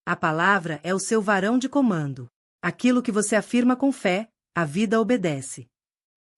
A palavra é o seu varão de comando. Aquilo que você afirma com fé, a vida obedece.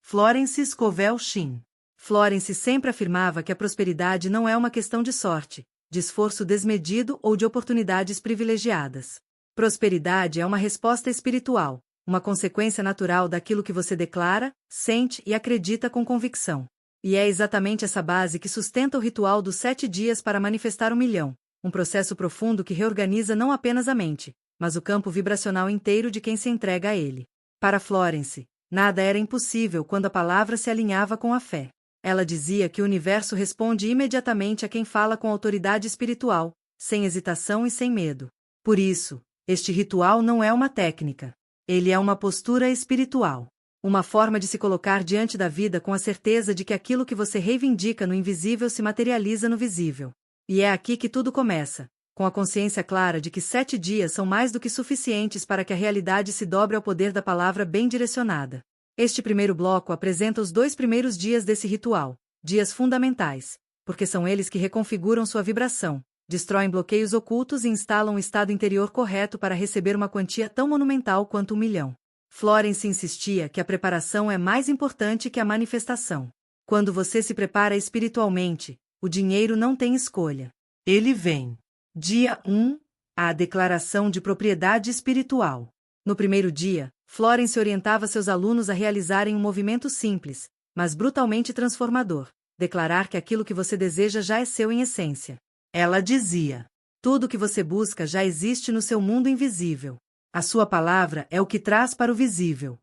Florence Scovel Shinn. Florence sempre afirmava que a prosperidade não é uma questão de sorte, de esforço desmedido ou de oportunidades privilegiadas. Prosperidade é uma resposta espiritual, uma consequência natural daquilo que você declara, sente e acredita com convicção. E é exatamente essa base que sustenta o ritual dos 7 dias para manifestar 1 milhão, um processo profundo que reorganiza não apenas a mente, mas o campo vibracional inteiro de quem se entrega a ele. Para Florence, nada era impossível quando a palavra se alinhava com a fé. Ela dizia que o universo responde imediatamente a quem fala com autoridade espiritual, sem hesitação e sem medo. Por isso, este ritual não é uma técnica. Ele é uma postura espiritual. Uma forma de se colocar diante da vida com a certeza de que aquilo que você reivindica no invisível se materializa no visível. E é aqui que tudo começa, com a consciência clara de que 7 dias são mais do que suficientes para que a realidade se dobre ao poder da palavra bem direcionada. Este primeiro bloco apresenta os 2 primeiros dias desse ritual, dias fundamentais, porque são eles que reconfiguram sua vibração, destroem bloqueios ocultos e instalam um estado interior correto para receber uma quantia tão monumental quanto 1 milhão. Florence insistia que a preparação é mais importante que a manifestação. Quando você se prepara espiritualmente, o dinheiro não tem escolha. Ele vem. Dia 1. A declaração de propriedade espiritual. No primeiro dia, Florence orientava seus alunos a realizarem um movimento simples, mas brutalmente transformador: declarar que aquilo que você deseja já é seu em essência. Ela dizia: tudo o que você busca já existe no seu mundo invisível. A sua palavra é o que traz para o visível.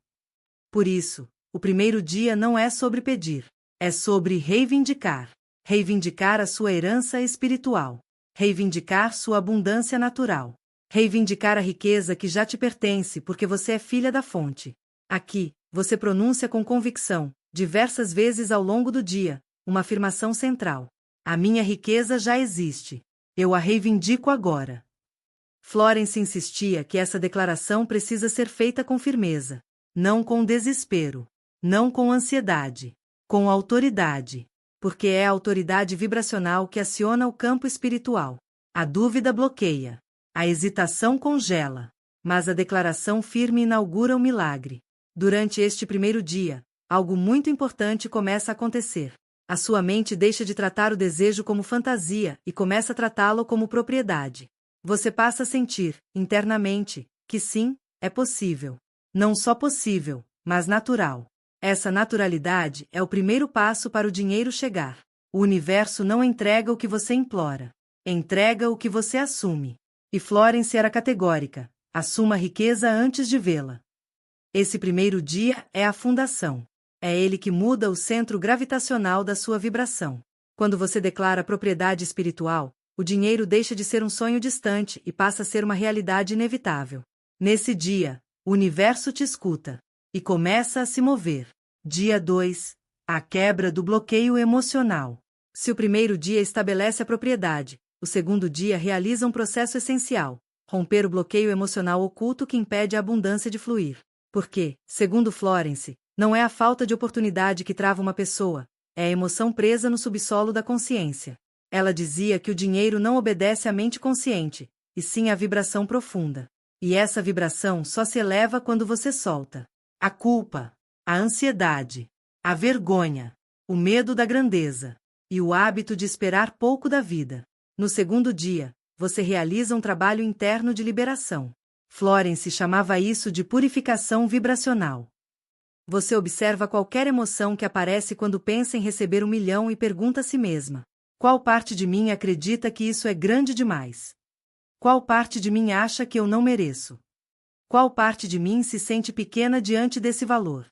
Por isso, o primeiro dia não é sobre pedir, é sobre reivindicar. Reivindicar a sua herança espiritual. Reivindicar sua abundância natural. Reivindicar a riqueza que já te pertence porque você é filha da fonte. Aqui, você pronuncia com convicção, diversas vezes ao longo do dia, uma afirmação central: a minha riqueza já existe. Eu a reivindico agora. Florence insistia que essa declaração precisa ser feita com firmeza, não com desespero, não com ansiedade, com autoridade, porque é a autoridade vibracional que aciona o campo espiritual. A dúvida bloqueia, a hesitação congela, mas a declaração firme inaugura o milagre. Durante este primeiro dia, algo muito importante começa a acontecer. A sua mente deixa de tratar o desejo como fantasia e começa a tratá-lo como propriedade. Você passa a sentir, internamente, que sim, é possível. Não só possível, mas natural. Essa naturalidade é o primeiro passo para o dinheiro chegar. O universo não entrega o que você implora. Entrega o que você assume. E Florence era categórica: assuma a riqueza antes de vê-la. Esse primeiro dia é a fundação. É ele que muda o centro gravitacional da sua vibração. Quando você declara propriedade espiritual, o dinheiro deixa de ser um sonho distante e passa a ser uma realidade inevitável. Nesse dia, o universo te escuta e começa a se mover. Dia 2. A quebra do bloqueio emocional. Se o primeiro dia estabelece a propriedade, o segundo dia realiza um processo essencial: romper o bloqueio emocional oculto que impede a abundância de fluir. Porque, segundo Florence, não é a falta de oportunidade que trava uma pessoa, é a emoção presa no subsolo da consciência. Ela dizia que o dinheiro não obedece à mente consciente, e sim à vibração profunda. E essa vibração só se eleva quando você solta a culpa, a ansiedade, a vergonha, o medo da grandeza e o hábito de esperar pouco da vida. No segundo dia, você realiza um trabalho interno de liberação. Florence chamava isso de purificação vibracional. Você observa qualquer emoção que aparece quando pensa em receber 1 milhão e pergunta a si mesma: qual parte de mim acredita que isso é grande demais? Qual parte de mim acha que eu não mereço? Qual parte de mim se sente pequena diante desse valor?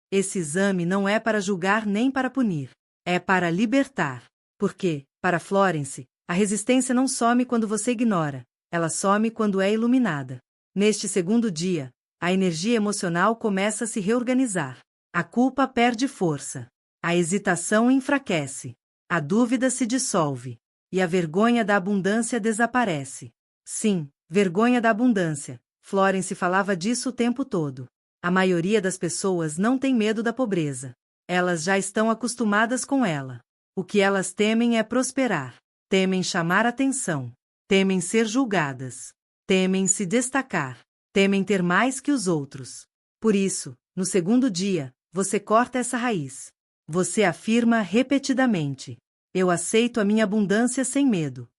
Esse exame não é para julgar nem para punir. É para libertar. Porque, para Florence, a resistência não some quando você ignora, ela some quando é iluminada. Neste segundo dia, a energia emocional começa a se reorganizar. A culpa perde força. A hesitação enfraquece. A dúvida se dissolve. E a vergonha da abundância desaparece. Sim, vergonha da abundância. Florence falava disso o tempo todo. A maioria das pessoas não tem medo da pobreza. Elas já estão acostumadas com ela. O que elas temem é prosperar. Temem chamar atenção. Temem ser julgadas. temem se destacar, temem ter mais que os outros. Por isso, no segundo dia, você corta essa raiz. Você afirma repetidamente: eu aceito a minha abundância sem medo.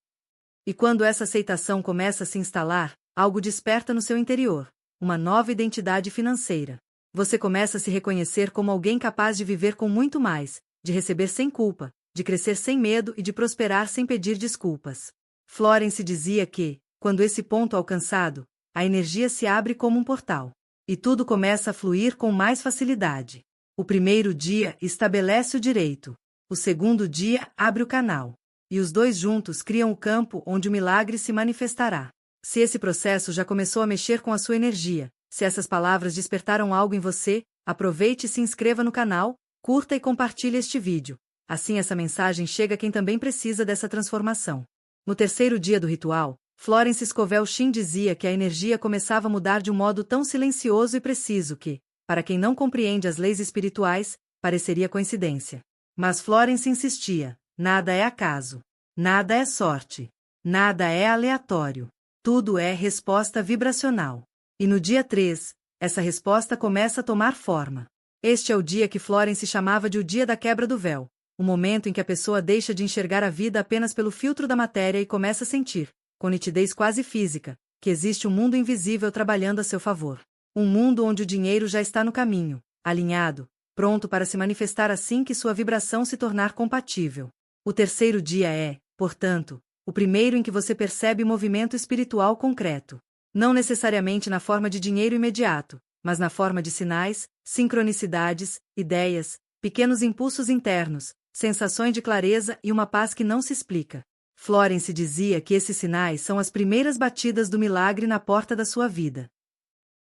E quando essa aceitação começa a se instalar, algo desperta no seu interior, uma nova identidade financeira. Você começa a se reconhecer como alguém capaz de viver com muito mais, de receber sem culpa, de crescer sem medo e de prosperar sem pedir desculpas. Florence dizia que, quando esse ponto é alcançado, a energia se abre como um portal. E tudo começa a fluir com mais facilidade. O primeiro dia estabelece o direito. O segundo dia abre o canal. E os dois juntos criam o campo onde o milagre se manifestará. Se esse processo já começou a mexer com a sua energia, se essas palavras despertaram algo em você, aproveite e se inscreva no canal, curta e compartilhe este vídeo. Assim essa mensagem chega a quem também precisa dessa transformação. No terceiro dia do ritual, Florence Scovel Shinn dizia que a energia começava a mudar de um modo tão silencioso e preciso que, para quem não compreende as leis espirituais, pareceria coincidência. Mas Florence insistia: nada é acaso, nada é sorte, nada é aleatório, tudo é resposta vibracional. E no dia 3, essa resposta começa a tomar forma. Este é o dia que Florence chamava de o dia da quebra do véu, o momento em que a pessoa deixa de enxergar a vida apenas pelo filtro da matéria e começa a sentir, com nitidez quase física, que existe um mundo invisível trabalhando a seu favor. Um mundo onde o dinheiro já está no caminho, alinhado, pronto para se manifestar assim que sua vibração se tornar compatível. O terceiro dia é, portanto, o primeiro em que você percebe movimento espiritual concreto. Não necessariamente na forma de dinheiro imediato, mas na forma de sinais, sincronicidades, ideias, pequenos impulsos internos, sensações de clareza e uma paz que não se explica. Florence dizia que esses sinais são as primeiras batidas do milagre na porta da sua vida.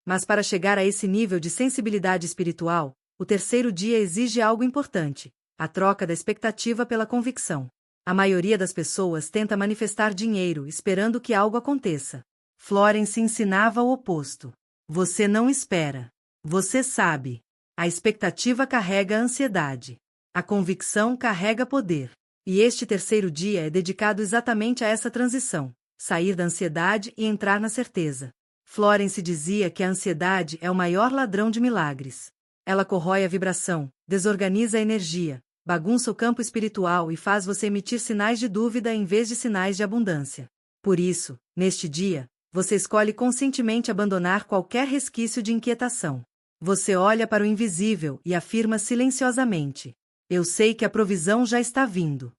Mas para chegar a esse nível de sensibilidade espiritual, o terceiro dia exige algo importante: a troca da expectativa pela convicção. A maioria das pessoas tenta manifestar dinheiro esperando que algo aconteça. Florence ensinava o oposto. Você não espera. Você sabe. A expectativa carrega a ansiedade. A convicção carrega poder. E este terceiro dia é dedicado exatamente a essa transição: sair da ansiedade e entrar na certeza. Florence dizia que a ansiedade é o maior ladrão de milagres. Ela corrói a vibração, desorganiza a energia, bagunça o campo espiritual e faz você emitir sinais de dúvida em vez de sinais de abundância. Por isso, neste dia, você escolhe conscientemente abandonar qualquer resquício de inquietação. Você olha para o invisível e afirma silenciosamente: eu sei que a provisão já está vindo.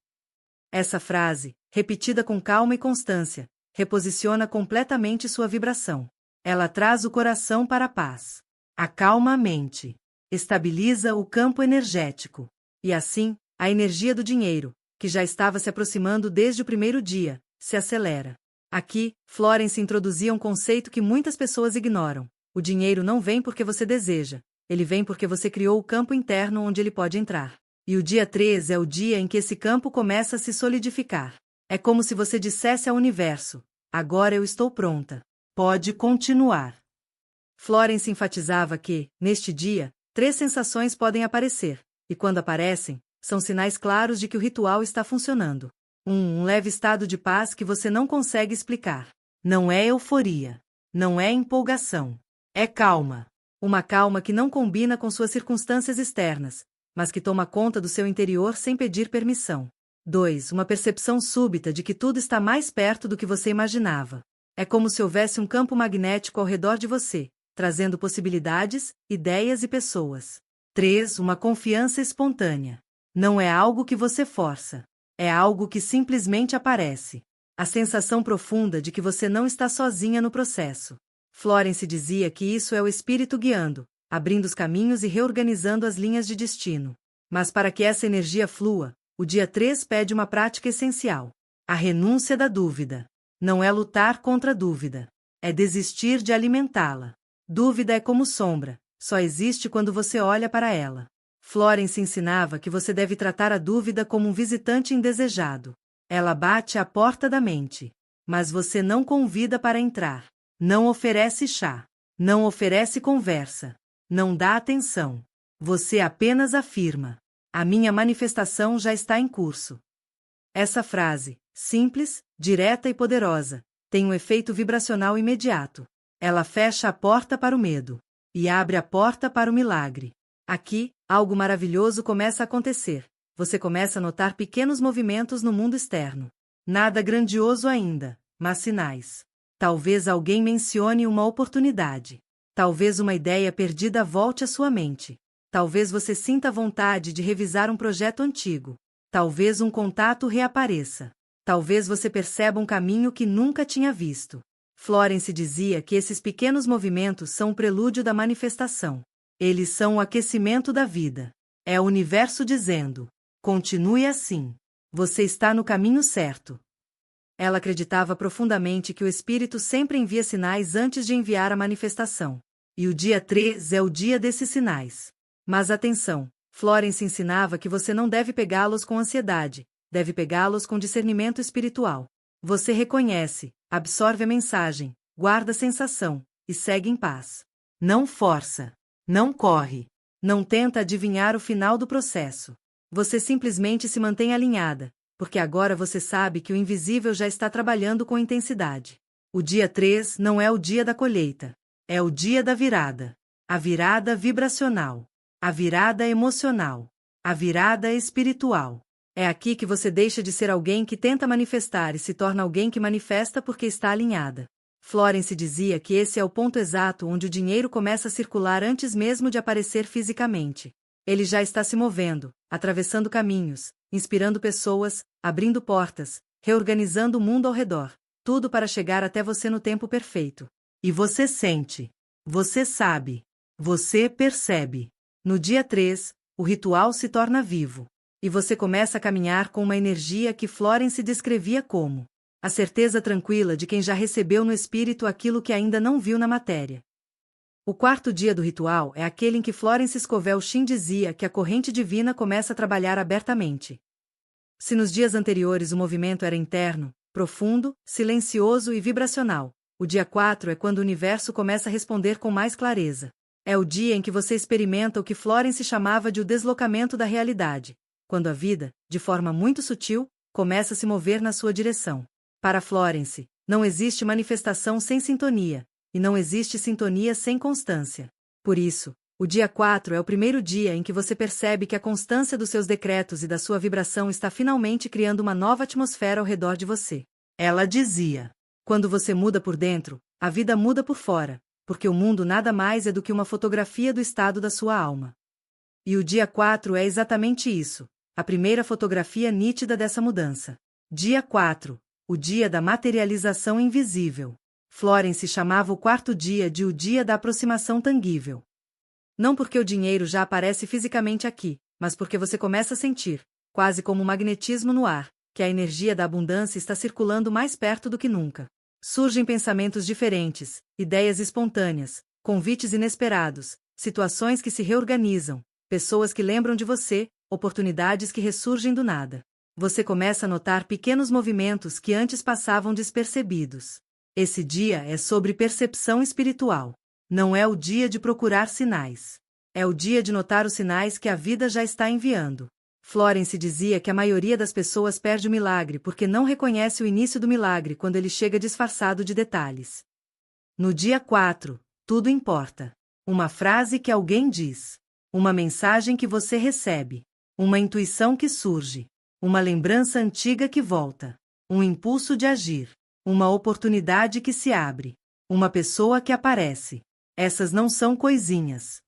Essa frase, repetida com calma e constância, reposiciona completamente sua vibração. Ela traz o coração para a paz. Acalma a mente. Estabiliza o campo energético. E assim, a energia do dinheiro, que já estava se aproximando desde o primeiro dia, se acelera. Aqui, Florence introduzia um conceito que muitas pessoas ignoram. O dinheiro não vem porque você deseja, ele vem porque você criou o campo interno onde ele pode entrar. E o dia 3 é o dia em que esse campo começa a se solidificar. É como se você dissesse ao universo: agora eu estou pronta. Pode continuar. Florence enfatizava que, neste dia, 3 sensações podem aparecer, e quando aparecem, são sinais claros de que o ritual está funcionando. Um leve estado de paz que você não consegue explicar. Não é euforia. Não é empolgação. É calma. Uma calma que não combina com suas circunstâncias externas, mas que toma conta do seu interior sem pedir permissão. 2. Uma percepção súbita de que tudo está mais perto do que você imaginava. É como se houvesse um campo magnético ao redor de você, trazendo possibilidades, ideias e pessoas. 3. Uma confiança espontânea. Não é algo que você força. É algo que simplesmente aparece. A sensação profunda de que você não está sozinha no processo. Florence dizia que isso é o espírito guiando, abrindo os caminhos e reorganizando as linhas de destino. Mas para que essa energia flua, o dia 3 pede uma prática essencial: a renúncia da dúvida. Não é lutar contra a dúvida. É desistir de alimentá-la. Dúvida é como sombra, só existe quando você olha para ela. Florence ensinava que você deve tratar a dúvida como um visitante indesejado. Ela bate à porta da mente, mas você não convida para entrar. Não oferece chá. Não oferece conversa. Não dá atenção. Você apenas afirma: a minha manifestação já está em curso. Essa frase, simples, direta e poderosa, tem um efeito vibracional imediato. Ela fecha a porta para o medo e abre a porta para o milagre. Aqui, algo maravilhoso começa a acontecer. Você começa a notar pequenos movimentos no mundo externo. Nada grandioso ainda, mas sinais. Talvez alguém mencione uma oportunidade. Talvez uma ideia perdida volte à sua mente. Talvez você sinta vontade de revisar um projeto antigo. Talvez um contato reapareça. Talvez você perceba um caminho que nunca tinha visto. Florence dizia que esses pequenos movimentos são o prelúdio da manifestação. Eles são o aquecimento da vida. É o universo dizendo: continue assim. Você está no caminho certo. Ela acreditava profundamente que o Espírito sempre envia sinais antes de enviar a manifestação. E o dia 3 é o dia desses sinais. Mas atenção, Florence ensinava que você não deve pegá-los com ansiedade, deve pegá-los com discernimento espiritual. Você reconhece, absorve a mensagem, guarda a sensação, e segue em paz. Não força. Não corre. Não tenta adivinhar o final do processo. Você simplesmente se mantém alinhada, porque agora você sabe que o invisível já está trabalhando com intensidade. O dia 3 não é o dia da colheita. É o dia da virada. A virada vibracional. A virada emocional. A virada espiritual. É aqui que você deixa de ser alguém que tenta manifestar e se torna alguém que manifesta porque está alinhada. Florence dizia que esse é o ponto exato onde o dinheiro começa a circular antes mesmo de aparecer fisicamente. Ele já está se movendo, atravessando caminhos, inspirando pessoas, abrindo portas, reorganizando o mundo ao redor. Tudo para chegar até você no tempo perfeito. E você sente. Você sabe. Você percebe. No dia 3, o ritual se torna vivo. E você começa a caminhar com uma energia que Florence descrevia como a certeza tranquila de quem já recebeu no espírito aquilo que ainda não viu na matéria. O quarto dia do ritual é aquele em que Florence Scovel Shinn dizia que a corrente divina começa a trabalhar abertamente. Se nos dias anteriores o movimento era interno, profundo, silencioso e vibracional, o dia 4 é quando o universo começa a responder com mais clareza. É o dia em que você experimenta o que Florence chamava de o deslocamento da realidade, quando a vida, de forma muito sutil, começa a se mover na sua direção. Para Florence, não existe manifestação sem sintonia, e não existe sintonia sem constância. Por isso, o dia 4 é o primeiro dia em que você percebe que a constância dos seus decretos e da sua vibração está finalmente criando uma nova atmosfera ao redor de você. Ela dizia: quando você muda por dentro, a vida muda por fora, porque o mundo nada mais é do que uma fotografia do estado da sua alma. E o dia 4 é exatamente isso, a primeira fotografia nítida dessa mudança. Dia 4. O dia da materialização invisível. Florence chamava o quarto dia de o dia da aproximação tangível. Não porque o dinheiro já aparece fisicamente aqui, mas porque você começa a sentir, quase como um magnetismo no ar, que a energia da abundância está circulando mais perto do que nunca. Surgem pensamentos diferentes, ideias espontâneas, convites inesperados, situações que se reorganizam, pessoas que lembram de você, oportunidades que ressurgem do nada. Você começa a notar pequenos movimentos que antes passavam despercebidos. Esse dia é sobre percepção espiritual. Não é o dia de procurar sinais. É o dia de notar os sinais que a vida já está enviando. Florence dizia que a maioria das pessoas perde o milagre porque não reconhece o início do milagre quando ele chega disfarçado de detalhes. No dia 4, tudo importa. Uma frase que alguém diz. Uma mensagem que você recebe. Uma intuição que surge. Uma lembrança antiga que volta. Um impulso de agir. Uma oportunidade que se abre. Uma pessoa que aparece. Essas não são coisinhas.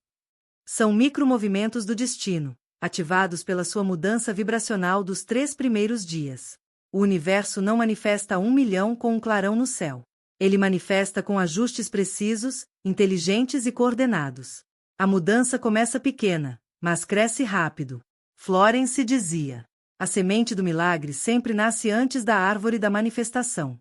São micromovimentos do destino, ativados pela sua mudança vibracional dos 3 primeiros dias. O universo não manifesta 1 milhão com um clarão no céu. Ele manifesta com ajustes precisos, inteligentes e coordenados. A mudança começa pequena, mas cresce rápido. Florence dizia: a semente do milagre sempre nasce antes da árvore da manifestação.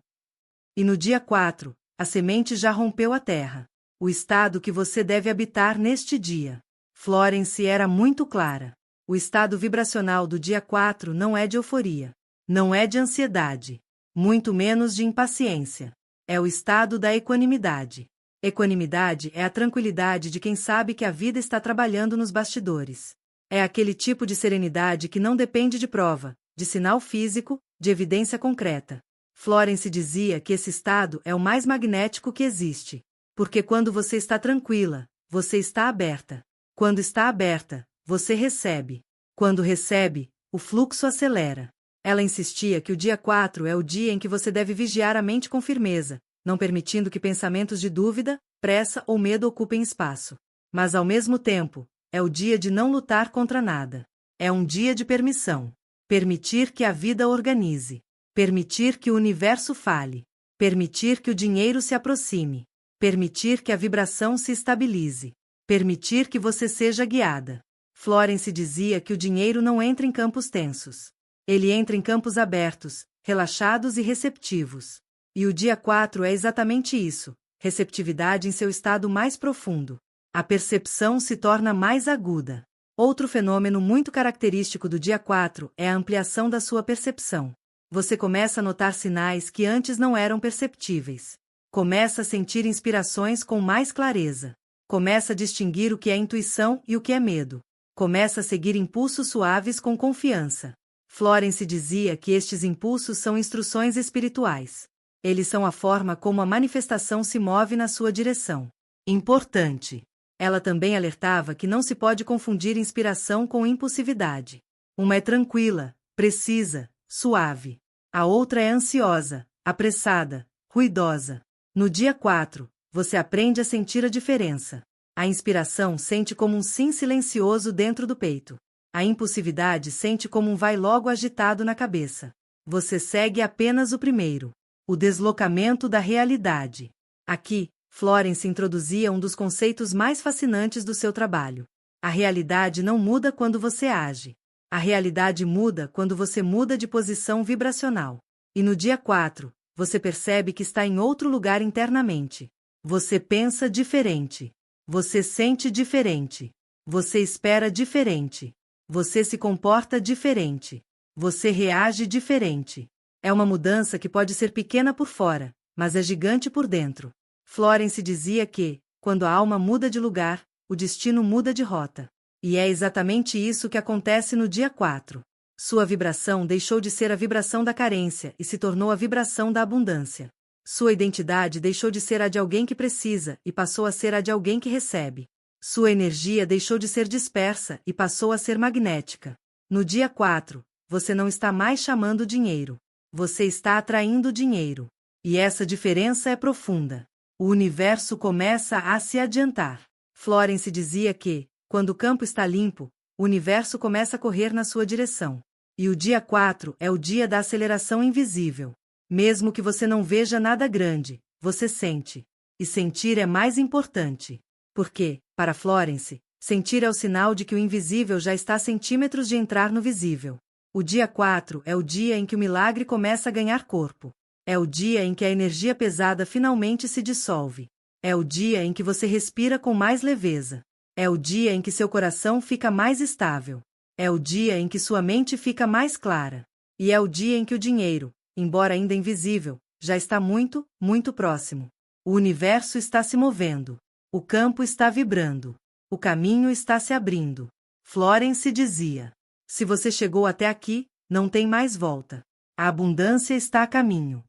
E no dia 4, a semente já rompeu a terra. O estado que você deve habitar neste dia. Florence era muito clara. O estado vibracional do dia 4 não é de euforia. Não é de ansiedade. Muito menos de impaciência. É o estado da equanimidade. Equanimidade é a tranquilidade de quem sabe que a vida está trabalhando nos bastidores. É aquele tipo de serenidade que não depende de prova, de sinal físico, de evidência concreta. Florence dizia que esse estado é o mais magnético que existe. Porque quando você está tranquila, você está aberta. Quando está aberta, você recebe. Quando recebe, o fluxo acelera. Ela insistia que o dia 4 é o dia em que você deve vigiar a mente com firmeza, não permitindo que pensamentos de dúvida, pressa ou medo ocupem espaço. Mas ao mesmo tempo, é o dia de não lutar contra nada. É um dia de permissão. Permitir que a vida organize. Permitir que o universo fale. Permitir que o dinheiro se aproxime. Permitir que a vibração se estabilize. Permitir que você seja guiada. Florence dizia que o dinheiro não entra em campos tensos. Ele entra em campos abertos, relaxados e receptivos. E o dia 4 é exatamente isso, receptividade em seu estado mais profundo. A percepção se torna mais aguda. Outro fenômeno muito característico do dia 4 é a ampliação da sua percepção. Você começa a notar sinais que antes não eram perceptíveis. Começa a sentir inspirações com mais clareza. Começa a distinguir o que é intuição e o que é medo. Começa a seguir impulsos suaves com confiança. Florence dizia que estes impulsos são instruções espirituais. Eles são a forma como a manifestação se move na sua direção. Importante. Ela também alertava que não se pode confundir inspiração com impulsividade. Uma é tranquila, precisa, suave. A outra é ansiosa, apressada, ruidosa. No dia 4, você aprende a sentir a diferença. A inspiração sente como um sim silencioso dentro do peito. A impulsividade sente como um vai logo agitado na cabeça. Você segue apenas o primeiro. O deslocamento da realidade. Aqui, Florence introduzia um dos conceitos mais fascinantes do seu trabalho. A realidade não muda quando você age. A realidade muda quando você muda de posição vibracional. E no dia 4, você percebe que está em outro lugar internamente. Você pensa diferente. Você sente diferente. Você espera diferente. Você se comporta diferente. Você reage diferente. É uma mudança que pode ser pequena por fora, mas é gigante por dentro. Florence dizia que, quando a alma muda de lugar, o destino muda de rota. E é exatamente isso que acontece no dia 4. Sua vibração deixou de ser a vibração da carência e se tornou a vibração da abundância. Sua identidade deixou de ser a de alguém que precisa e passou a ser a de alguém que recebe. Sua energia deixou de ser dispersa e passou a ser magnética. No dia 4, você não está mais chamando dinheiro. Você está atraindo dinheiro. E essa diferença é profunda. O universo começa a se adiantar. Florence dizia que, quando o campo está limpo, o universo começa a correr na sua direção. E o dia 4 é o dia da aceleração invisível. Mesmo que você não veja nada grande, você sente. E sentir é mais importante. Porque, para Florence, sentir é o sinal de que o invisível já está a centímetros de entrar no visível. O dia 4 é o dia em que o milagre começa a ganhar corpo. É o dia em que a energia pesada finalmente se dissolve. É o dia em que você respira com mais leveza. É o dia em que seu coração fica mais estável. É o dia em que sua mente fica mais clara. E é o dia em que o dinheiro, embora ainda invisível, já está muito, muito próximo. O universo está se movendo. O campo está vibrando. O caminho está se abrindo. Florence dizia: se você chegou até aqui, não tem mais volta. A abundância está a caminho.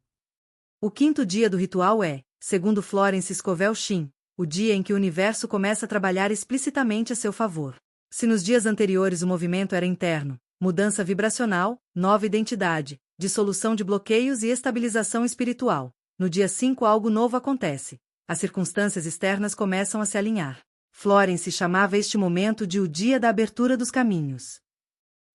O quinto dia do ritual é, segundo Florence Scovel Shinn, o dia em que o universo começa a trabalhar explicitamente a seu favor. Se nos dias anteriores o movimento era interno, mudança vibracional, nova identidade, dissolução de bloqueios e estabilização espiritual, no dia 5 algo novo acontece. As circunstâncias externas começam a se alinhar. Florence chamava este momento de o dia da abertura dos caminhos.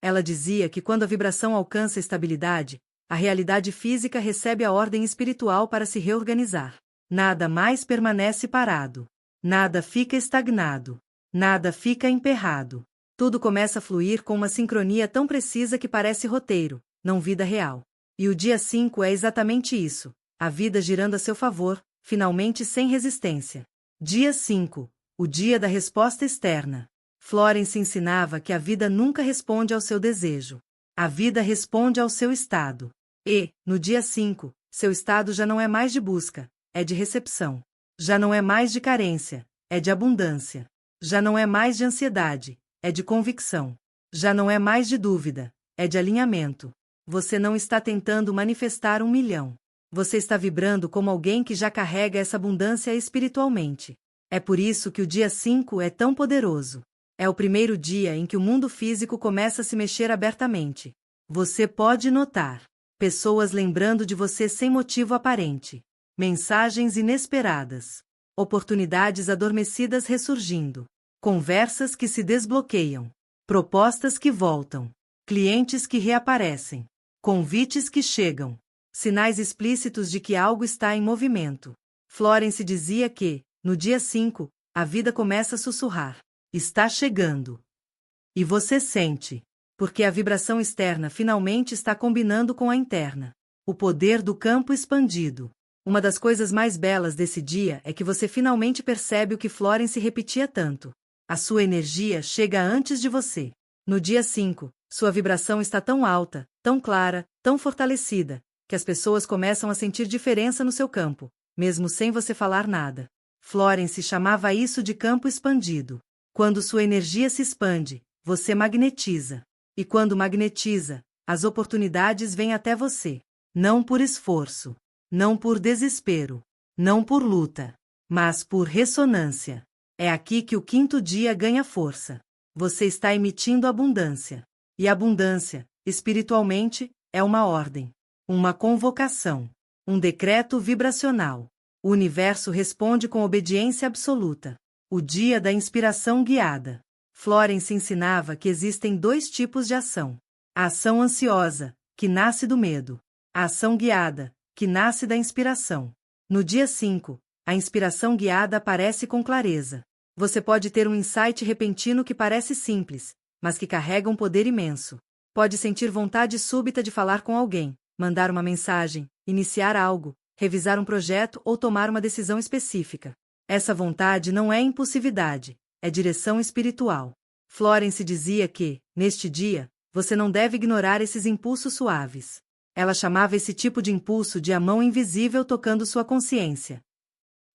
Ela dizia que quando a vibração alcança estabilidade, a realidade física recebe a ordem espiritual para se reorganizar. Nada mais permanece parado. Nada fica estagnado. Nada fica emperrado. Tudo começa a fluir com uma sincronia tão precisa que parece roteiro, não vida real. E o dia 5 é exatamente isso, a vida girando a seu favor, finalmente sem resistência. Dia 5, o dia da resposta externa. Florence ensinava que a vida nunca responde ao seu desejo. A vida responde ao seu estado. E, no dia 5, seu estado já não é mais de busca, é de recepção. Já não é mais de carência, é de abundância. Já não é mais de ansiedade, é de convicção. Já não é mais de dúvida, é de alinhamento. você não está tentando manifestar 1 milhão. Você está vibrando como alguém que já carrega essa abundância espiritualmente. É por isso que o dia 5 é tão poderoso. É o primeiro dia em que o mundo físico começa a se mexer abertamente. Você pode notar pessoas lembrando de você sem motivo aparente, mensagens inesperadas, oportunidades adormecidas ressurgindo, conversas que se desbloqueiam, propostas que voltam, clientes que reaparecem, convites que chegam, sinais explícitos de que algo está em movimento. Florence dizia que, no dia 5, a vida começa a sussurrar. Está chegando. E você sente, porque a vibração externa finalmente está combinando com a interna. O poder do campo expandido. Uma das coisas mais belas desse dia é que você finalmente percebe o que Florence repetia tanto. A sua energia chega antes de você. No dia 5, sua vibração está tão alta, tão clara, tão fortalecida, que as pessoas começam a sentir diferença no seu campo, mesmo sem você falar nada. Florence chamava isso de campo expandido. Quando sua energia se expande, você magnetiza. E quando magnetiza, as oportunidades vêm até você. Não por esforço, não por desespero, não por luta, mas por ressonância. É aqui que o 5º dia ganha força. Você está emitindo abundância. E abundância, espiritualmente, é uma ordem, uma convocação, um decreto vibracional. O universo responde com obediência absoluta. O dia da inspiração guiada. Florence ensinava que existem 2 tipos de ação. A ação ansiosa, que nasce do medo. A ação guiada, que nasce da inspiração. No dia 5, a inspiração guiada aparece com clareza. Você pode ter um insight repentino que parece simples, mas que carrega um poder imenso. Pode sentir vontade súbita de falar com alguém, mandar uma mensagem, iniciar algo, revisar um projeto ou tomar uma decisão específica. Essa vontade não é impulsividade, é direção espiritual. Florence dizia que, neste dia, você não deve ignorar esses impulsos suaves. Ela chamava esse tipo de impulso de a mão invisível tocando sua consciência.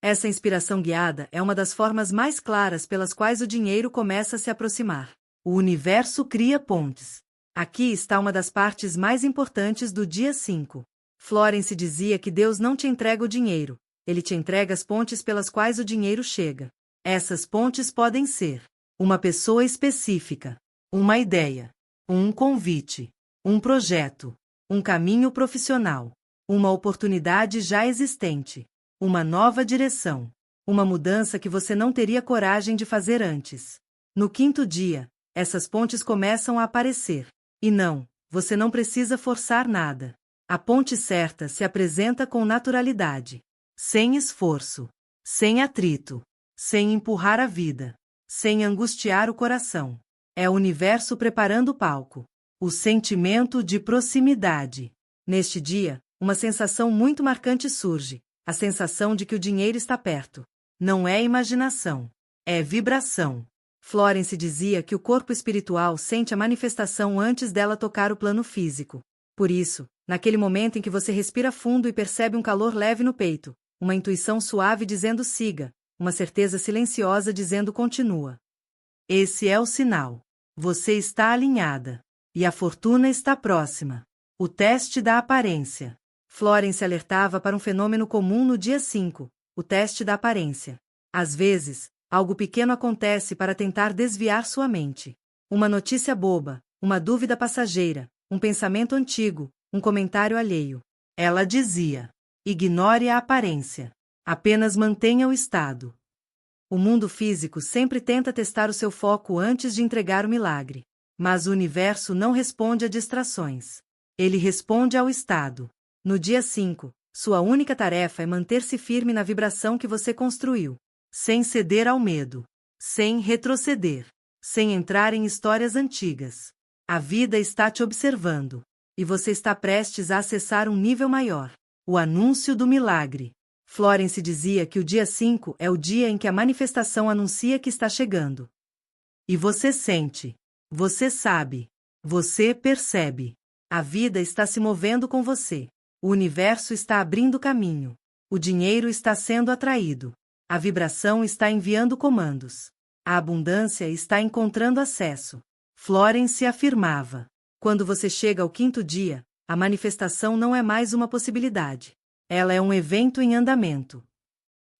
Essa inspiração guiada é uma das formas mais claras pelas quais o dinheiro começa a se aproximar. O universo cria pontes. Aqui está uma das partes mais importantes do dia 5. Florence dizia que Deus não te entrega o dinheiro, Ele te entrega as pontes pelas quais o dinheiro chega. Essas pontes podem ser uma pessoa específica, uma ideia, um convite, um projeto, um caminho profissional, uma oportunidade já existente, uma nova direção, uma mudança que você não teria coragem de fazer antes. No 5º dia, essas pontes começam a aparecer. E não, você não precisa forçar nada. A ponte certa se apresenta com naturalidade, sem esforço, sem atrito, sem empurrar a vida, sem angustiar o coração. É o universo preparando o palco. O sentimento de proximidade. Neste dia, uma sensação muito marcante surge, a sensação de que o dinheiro está perto. Não é imaginação, é vibração. Florence dizia que o corpo espiritual sente a manifestação antes dela tocar o plano físico. Por isso, naquele momento em que você respira fundo e percebe um calor leve no peito, uma intuição suave dizendo siga, uma certeza silenciosa dizendo continua. Esse é o sinal. Você está alinhada. E a fortuna está próxima. O teste da aparência. Florence alertava para um fenômeno comum no dia 5, o teste da aparência. Às vezes, algo pequeno acontece para tentar desviar sua mente. Uma notícia boba, uma dúvida passageira, um pensamento antigo, um comentário alheio. Ela dizia: ignore a aparência. Apenas mantenha o estado. O mundo físico sempre tenta testar o seu foco antes de entregar o milagre. Mas o universo não responde a distrações. Ele responde ao estado. No dia 5, sua única tarefa é manter-se firme na vibração que você construiu. Sem ceder ao medo. Sem retroceder. Sem entrar em histórias antigas. A vida está te observando. E você está prestes a acessar um nível maior. O anúncio do milagre. Florence dizia que o dia 5 é o dia em que a manifestação anuncia que está chegando. E você sente. Você sabe. Você percebe. A vida está se movendo com você. O universo está abrindo caminho. O dinheiro está sendo atraído. A vibração está enviando comandos. A abundância está encontrando acesso. Florence afirmava. Quando você chega ao 5º dia, a manifestação não é mais uma possibilidade. Ela é um evento em andamento.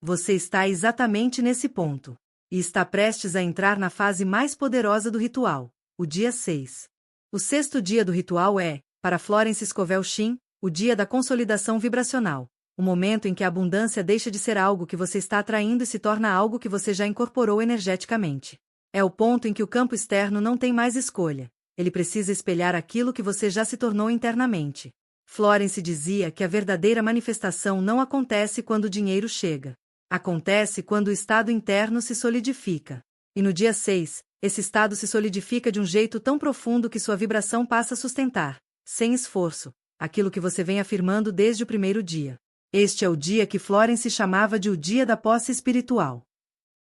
Você está exatamente nesse ponto. E está prestes a entrar na fase mais poderosa do ritual, o dia 6. O sexto dia do ritual é, para Florence Scovel Shinn, o dia da consolidação vibracional. O momento em que a abundância deixa de ser algo que você está atraindo e se torna algo que você já incorporou energeticamente. É o ponto em que o campo externo não tem mais escolha. Ele precisa espelhar aquilo que você já se tornou internamente. Florence dizia que a verdadeira manifestação não acontece quando o dinheiro chega. Acontece quando o estado interno se solidifica. E no dia 6, esse estado se solidifica de um jeito tão profundo que sua vibração passa a sustentar, sem esforço, aquilo que você vem afirmando desde o primeiro dia. Este é o dia que Florence chamava de o dia da posse espiritual.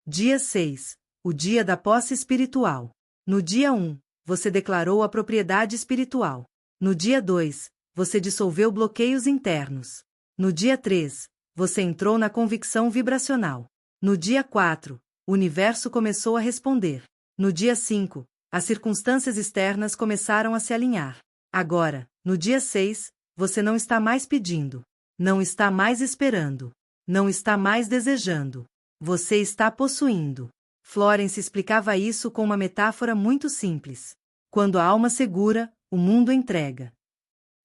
Dia 6. O dia da posse espiritual. No dia 1, você declarou a propriedade espiritual. No dia 2, você dissolveu bloqueios internos. No dia 3, você entrou na convicção vibracional. No dia 4, o universo começou a responder. No dia 5, as circunstâncias externas começaram a se alinhar. Agora, no dia 6, você não está mais pedindo. Não está mais esperando. Não está mais desejando. Você está possuindo. Florence explicava isso com uma metáfora muito simples. Quando a alma segura, o mundo entrega.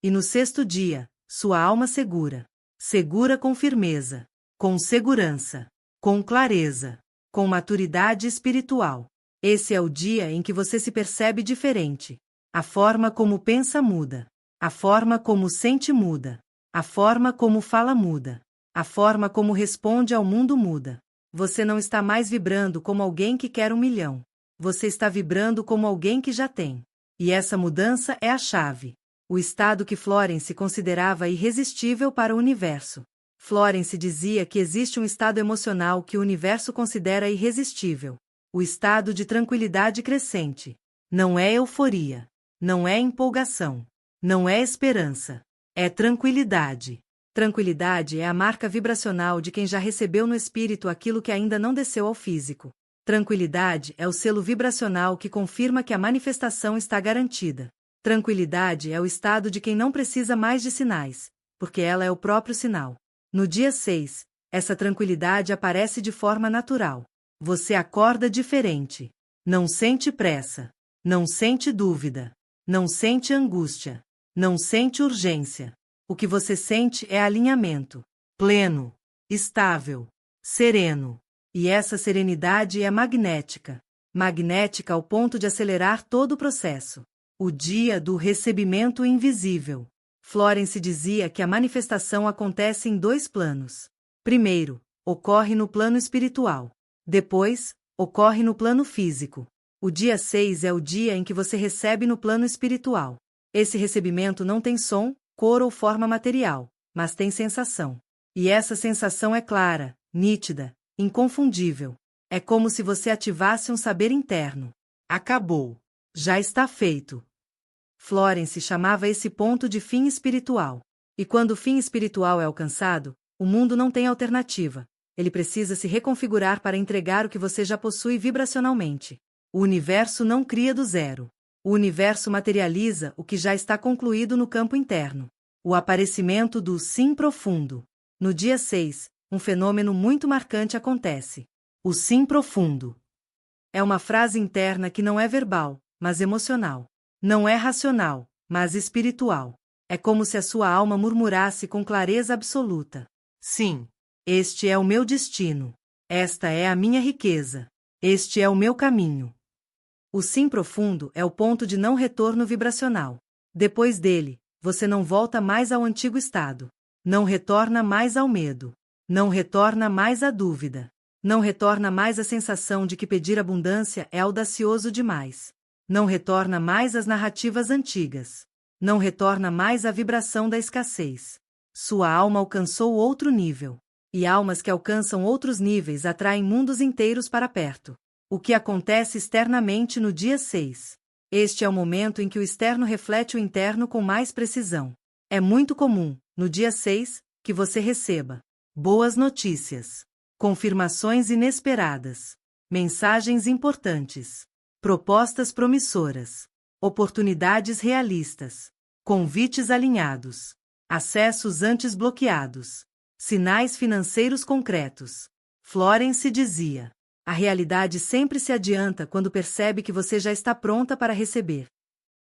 E no sexto dia, sua alma segura. Segura com firmeza, com segurança, com clareza, com maturidade espiritual. Esse é o dia em que você se percebe diferente. A forma como pensa muda. A forma como sente muda. A forma como fala muda. A forma como responde ao mundo muda. Você não está mais vibrando como alguém que quer 1 milhão. Você está vibrando como alguém que já tem. E essa mudança é a chave. O estado que Florence considerava irresistível para o universo. Florence dizia que existe um estado emocional que o universo considera irresistível. O estado de tranquilidade crescente. Não é euforia. Não é empolgação. Não é esperança. É tranquilidade. Tranquilidade é a marca vibracional de quem já recebeu no espírito aquilo que ainda não desceu ao físico. Tranquilidade é o selo vibracional que confirma que a manifestação está garantida. Tranquilidade é o estado de quem não precisa mais de sinais, porque ela é o próprio sinal. No dia 6, essa tranquilidade aparece de forma natural. Você acorda diferente. Não sente pressa. Não sente dúvida. Não sente angústia. Não sente urgência. O que você sente é alinhamento. Pleno. Estável. Sereno. E essa serenidade é magnética. Magnética ao ponto de acelerar todo o processo. O dia do recebimento invisível. Florence dizia que a manifestação acontece em 2 planos. Primeiro, ocorre no plano espiritual. Depois, ocorre no plano físico. O dia 6 é o dia em que você recebe no plano espiritual. Esse recebimento não tem som, cor ou forma material, mas tem sensação. E essa sensação é clara, nítida, inconfundível. É como se você ativasse um saber interno. Acabou. Já está feito. Florence chamava esse ponto de fim espiritual. E quando o fim espiritual é alcançado, o mundo não tem alternativa. Ele precisa se reconfigurar para entregar o que você já possui vibracionalmente. O universo não cria do zero. O universo materializa o que já está concluído no campo interno. O aparecimento do sim profundo. No dia 6, um fenômeno muito marcante acontece. O sim profundo. É uma frase interna que não é verbal, mas emocional. Não é racional, mas espiritual. É como se a sua alma murmurasse com clareza absoluta. Sim. Este é o meu destino. Esta é a minha riqueza. Este é o meu caminho. O sim profundo é o ponto de não retorno vibracional. Depois dele, você não volta mais ao antigo estado. Não retorna mais ao medo. Não retorna mais à dúvida. Não retorna mais à sensação de que pedir abundância é audacioso demais. Não retorna mais às narrativas antigas. Não retorna mais à vibração da escassez. Sua alma alcançou outro nível. E almas que alcançam outros níveis atraem mundos inteiros para perto. O que acontece externamente no dia 6. Este é o momento em que o externo reflete o interno com mais precisão. É muito comum, no dia 6, que você receba boas notícias, confirmações inesperadas, mensagens importantes, propostas promissoras, oportunidades realistas, convites alinhados, acessos antes bloqueados, sinais financeiros concretos. Florence dizia: a realidade sempre se adianta quando percebe que você já está pronta para receber.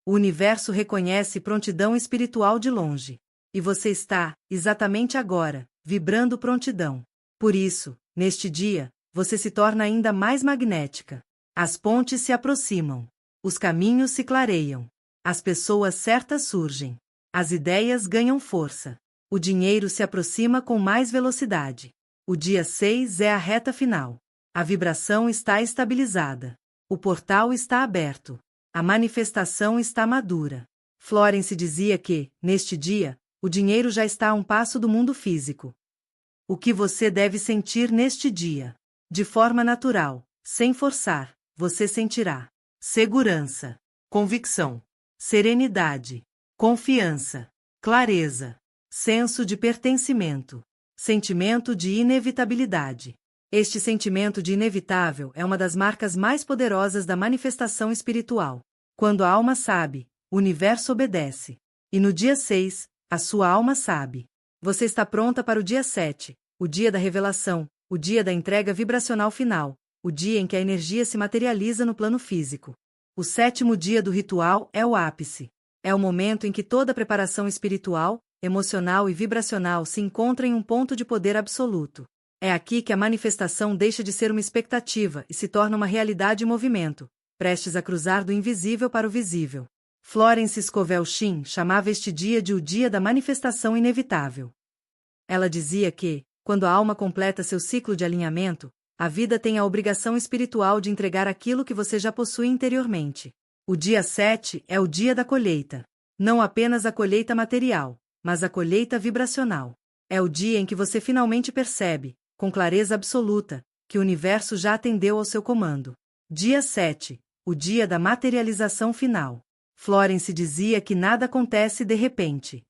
O universo reconhece prontidão espiritual de longe. E você está, exatamente agora, vibrando prontidão. Por isso, neste dia, você se torna ainda mais magnética. As pontes se aproximam. Os caminhos se clareiam. As pessoas certas surgem. As ideias ganham força. O dinheiro se aproxima com mais velocidade. O dia 6 é a reta final. A vibração está estabilizada. O portal está aberto. A manifestação está madura. Florence dizia que, neste dia, o dinheiro já está a um passo do mundo físico. O que você deve sentir neste dia? De forma natural, sem forçar, você sentirá segurança, convicção, serenidade, confiança, clareza, senso de pertencimento, sentimento de inevitabilidade. Este sentimento de inevitável é uma das marcas mais poderosas da manifestação espiritual. Quando a alma sabe, o universo obedece. E no dia 6, a sua alma sabe. Você está pronta para o dia 7, o dia da revelação, o dia da entrega vibracional final, o dia em que a energia se materializa no plano físico. O 7º dia do ritual é o ápice. É o momento em que toda a preparação espiritual, emocional e vibracional se encontra em um ponto de poder absoluto. É aqui que a manifestação deixa de ser uma expectativa e se torna uma realidade em movimento, prestes a cruzar do invisível para o visível. Florence Scovel Shinn chamava este dia de o dia da manifestação inevitável. Ela dizia que, quando a alma completa seu ciclo de alinhamento, a vida tem a obrigação espiritual de entregar aquilo que você já possui interiormente. O dia 7 é o dia da colheita. Não apenas a colheita material, mas a colheita vibracional. É o dia em que você finalmente percebe, com clareza absoluta, que o universo já atendeu ao seu comando. Dia 7, o dia da materialização final. Florence dizia que nada acontece de repente.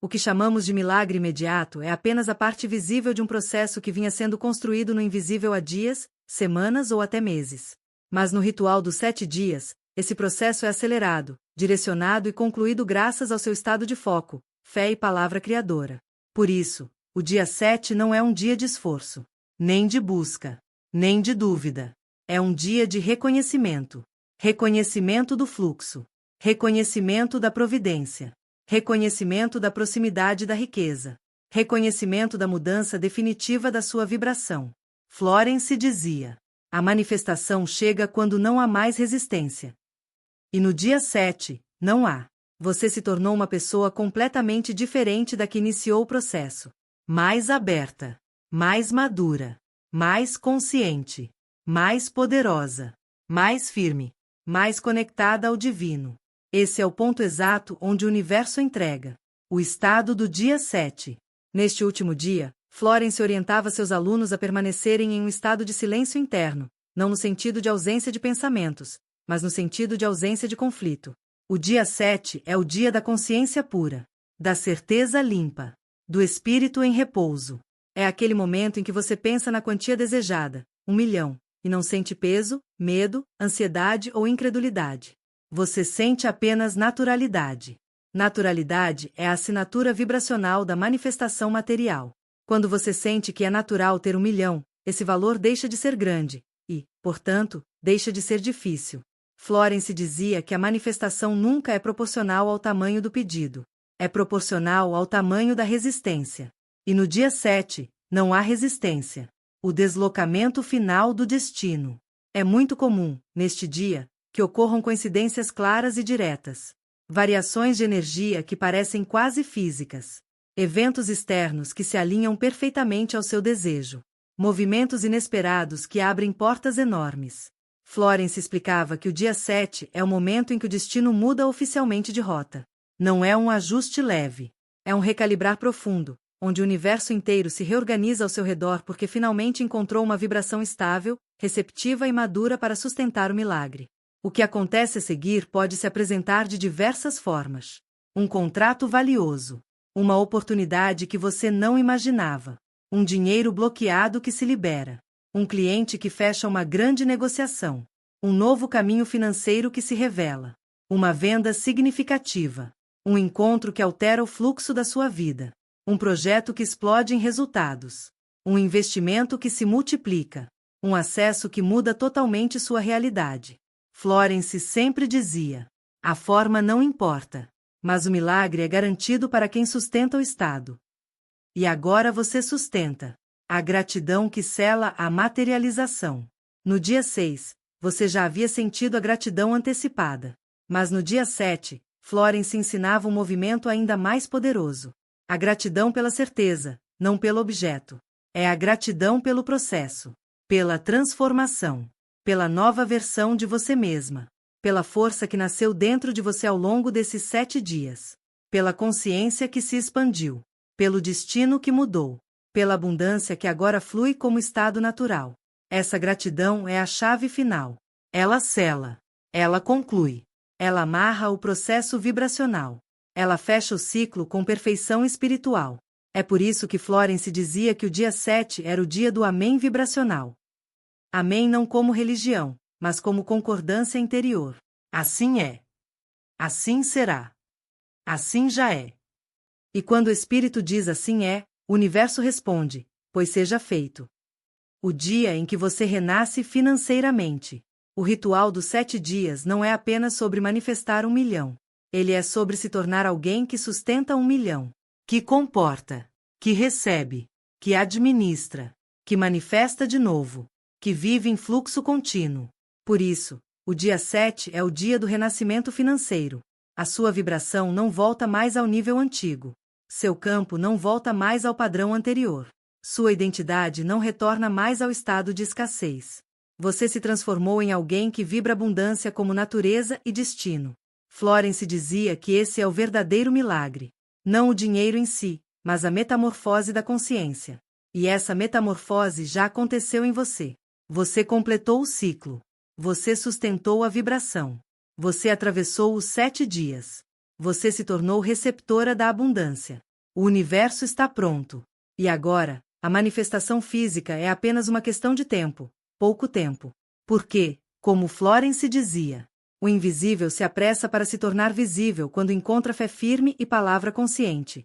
O que chamamos de milagre imediato é apenas a parte visível de um processo que vinha sendo construído no invisível há dias, semanas ou até meses. Mas no ritual dos 7 dias, esse processo é acelerado, direcionado e concluído graças ao seu estado de foco, fé e palavra criadora. Por isso, o dia 7 não é um dia de esforço, nem de busca, nem de dúvida. É um dia de reconhecimento. Reconhecimento do fluxo. Reconhecimento da providência. Reconhecimento da proximidade da riqueza. Reconhecimento da mudança definitiva da sua vibração. Florence dizia: a manifestação chega quando não há mais resistência. E no dia 7, não há. Você se tornou uma pessoa completamente diferente da que iniciou o processo. Mais aberta, mais madura, mais consciente, mais poderosa, mais firme, mais conectada ao divino. Esse é o ponto exato onde o universo entrega. O estado do dia 7. Neste último dia, Florence orientava seus alunos a permanecerem em um estado de silêncio interno, não no sentido de ausência de pensamentos, mas no sentido de ausência de conflito. O dia 7 é o dia da consciência pura, da certeza limpa, do espírito em repouso. É aquele momento em que você pensa na quantia desejada, 1 milhão, e não sente peso, medo, ansiedade ou incredulidade. Você sente apenas naturalidade. Naturalidade é a assinatura vibracional da manifestação material. Quando você sente que é natural ter 1 milhão, esse valor deixa de ser grande e, portanto, deixa de ser difícil. Florence dizia que a manifestação nunca é proporcional ao tamanho do pedido. É proporcional ao tamanho da resistência. E no dia 7, não há resistência. O deslocamento final do destino. É muito comum, neste dia, que ocorram coincidências claras e diretas. Variações de energia que parecem quase físicas. Eventos externos que se alinham perfeitamente ao seu desejo. Movimentos inesperados que abrem portas enormes. Florence explicava que o dia 7 é o momento em que o destino muda oficialmente de rota. Não é um ajuste leve. É um recalibrar profundo, onde o universo inteiro se reorganiza ao seu redor porque finalmente encontrou uma vibração estável, receptiva e madura para sustentar o milagre. O que acontece a seguir pode se apresentar de diversas formas. Um contrato valioso. Uma oportunidade que você não imaginava. Um dinheiro bloqueado que se libera. Um cliente que fecha uma grande negociação. Um novo caminho financeiro que se revela. Uma venda significativa. Um encontro que altera o fluxo da sua vida. Um projeto que explode em resultados. Um investimento que se multiplica. Um acesso que muda totalmente sua realidade. Florence sempre dizia: a forma não importa, mas o milagre é garantido para quem sustenta o estado. E agora você sustenta. A gratidão que sela a materialização. No dia 6, você já havia sentido a gratidão antecipada. Mas no dia 7, Florence ensinava um movimento ainda mais poderoso. A gratidão pela certeza, não pelo objeto. É a gratidão pelo processo, pela transformação, pela nova versão de você mesma, pela força que nasceu dentro de você ao longo desses 7 dias, pela consciência que se expandiu, pelo destino que mudou, pela abundância que agora flui como estado natural. Essa gratidão é a chave final. Ela sela, ela conclui, ela amarra o processo vibracional, ela fecha o ciclo com perfeição espiritual. É por isso que Florence dizia que o dia 7 era o dia do Amém vibracional. Amém não como religião, mas como concordância interior. Assim é. Assim será. Assim já é. E quando o Espírito diz assim é, o universo responde, pois seja feito. O dia em que você renasce financeiramente. O ritual dos 7 dias não é apenas sobre manifestar 1 milhão. Ele é sobre se tornar alguém que sustenta 1 milhão. Que comporta, que recebe, que administra, que manifesta de novo, que vive em fluxo contínuo. Por isso, o dia 7 é o dia do renascimento financeiro. A sua vibração não volta mais ao nível antigo. Seu campo não volta mais ao padrão anterior. Sua identidade não retorna mais ao estado de escassez. Você se transformou em alguém que vibra abundância como natureza e destino. Florence dizia que esse é o verdadeiro milagre. Não o dinheiro em si, mas a metamorfose da consciência. E essa metamorfose já aconteceu em você. Você completou o ciclo. Você sustentou a vibração. Você atravessou os 7 dias. Você se tornou receptora da abundância. O universo está pronto. E agora, a manifestação física é apenas uma questão de tempo, pouco tempo. Porque, como Florence dizia, o invisível se apressa para se tornar visível quando encontra fé firme e palavra consciente.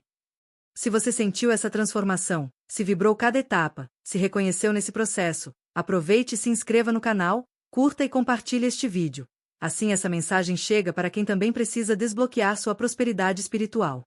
Se você sentiu essa transformação, se vibrou cada etapa, se reconheceu nesse processo, aproveite e se inscreva no canal, curta e compartilhe este vídeo. Assim essa mensagem chega para quem também precisa desbloquear sua prosperidade espiritual.